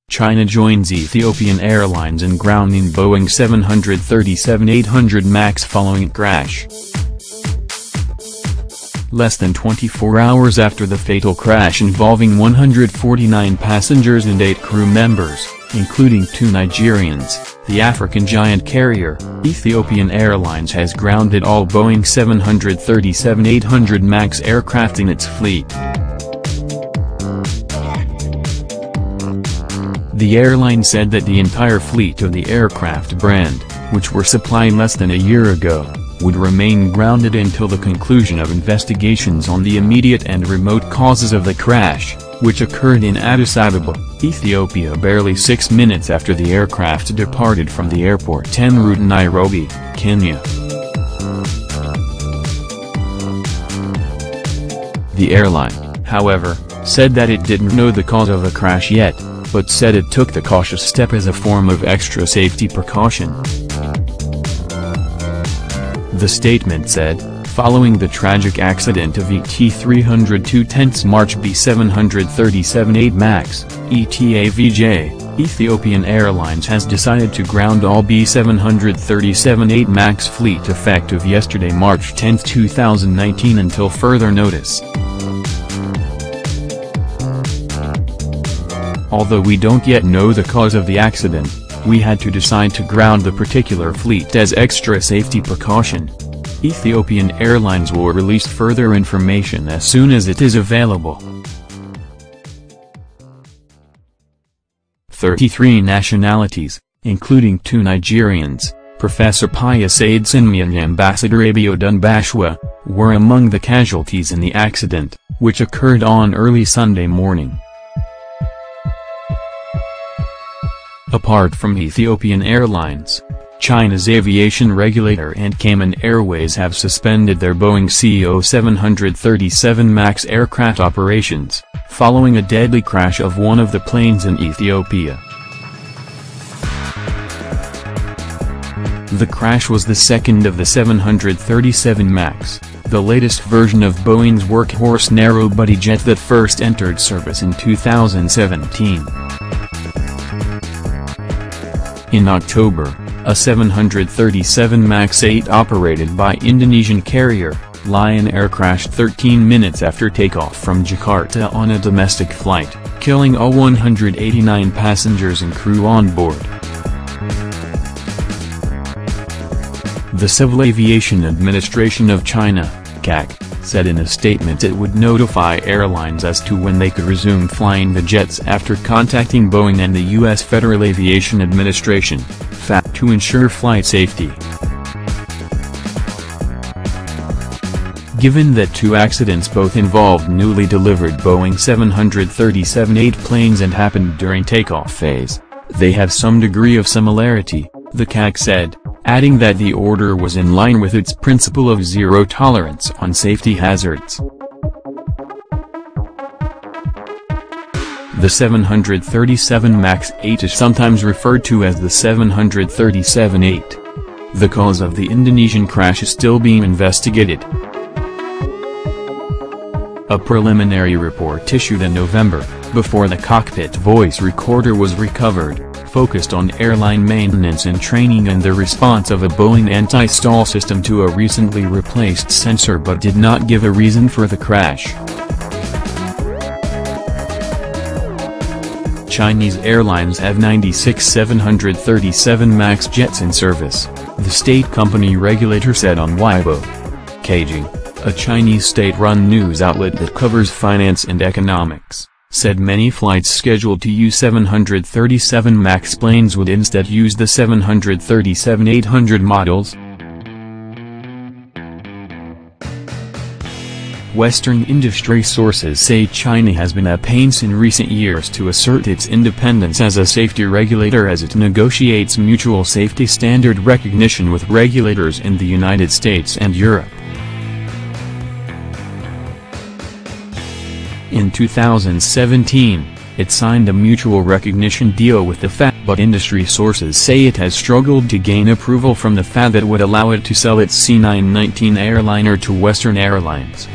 China joins Ethiopian Airlines in grounding Boeing 737-800 MAX following crash. Less than 24 hours after the fatal crash involving 149 passengers and 8 crew members, including 2 Nigerians, the African giant carrier, Ethiopian Airlines has grounded all Boeing 737-800 MAX aircraft in its fleet. The airline said that the entire fleet of the aircraft brand, which were supplied less than a year ago, would remain grounded until the conclusion of investigations on the immediate and remote causes of the crash, which occurred in Addis Ababa, Ethiopia barely 6 minutes after the aircraft departed from the airport en route Nairobi, Kenya. The airline, however, said that it didn't know the cause of the crash yet, but said it took the cautious step as a form of extra safety precaution. The statement said, following the tragic accident of ET-302 March B-737-8 MAX, ETA-VJ, Ethiopian Airlines has decided to ground all B-737-8 MAX fleet effective yesterday March 10, 2019 until further notice. Although we don't yet know the cause of the accident, we had to decide to ground the particular fleet as extra safety precaution. Ethiopian Airlines will release further information as soon as it is available. 33 nationalities, including 2 Nigerians, Professor Pius Adesinmi and Ambassador Abiodun Bashwa, were among the casualties in the accident, which occurred on early Sunday morning. Apart from Ethiopian Airlines, China's aviation regulator and Cayman Airways have suspended their Boeing CO 737 MAX aircraft operations, following a deadly crash of one of the planes in Ethiopia. The crash was the second of the 737 MAX, the latest version of Boeing's workhorse narrow-body jet that first entered service in 2017. In October, a 737 MAX 8 operated by Indonesian carrier, Lion Air crashed 13 minutes after takeoff from Jakarta on a domestic flight, killing all 189 passengers and crew on board. The Civil Aviation Administration of China, CAC, said in a statement it would notify airlines as to when they could resume flying the jets after contacting Boeing and the U.S. Federal Aviation Administration, FAA, to ensure flight safety. Given that 2 accidents both involved newly delivered Boeing 737-8 planes and happened during takeoff phase, they have some degree of similarity, the CAC said, adding that the order was in line with its principle of zero tolerance on safety hazards. The 737 MAX 8 is sometimes referred to as the 737-8. The cause of the Indonesian crash is still being investigated. A preliminary report issued in November, before the cockpit voice recorder was recovered, focused on airline maintenance and training and the response of a Boeing anti-stall system to a recently replaced sensor but did not give a reason for the crash. Chinese airlines have 96 737 MAX jets in service, the state company regulator said on Weibo. Caijing, a Chinese state-run news outlet that covers finance and economics, said many flights scheduled to use 737 MAX planes would instead use the 737-800 models. Western industry sources say China has been at pains in recent years to assert its independence as a safety regulator as it negotiates mutual safety standard recognition with regulators in the United States and Europe. In 2017, it signed a mutual recognition deal with the FAA, but industry sources say it has struggled to gain approval from the FAA that would allow it to sell its C919 airliner to Western Airlines.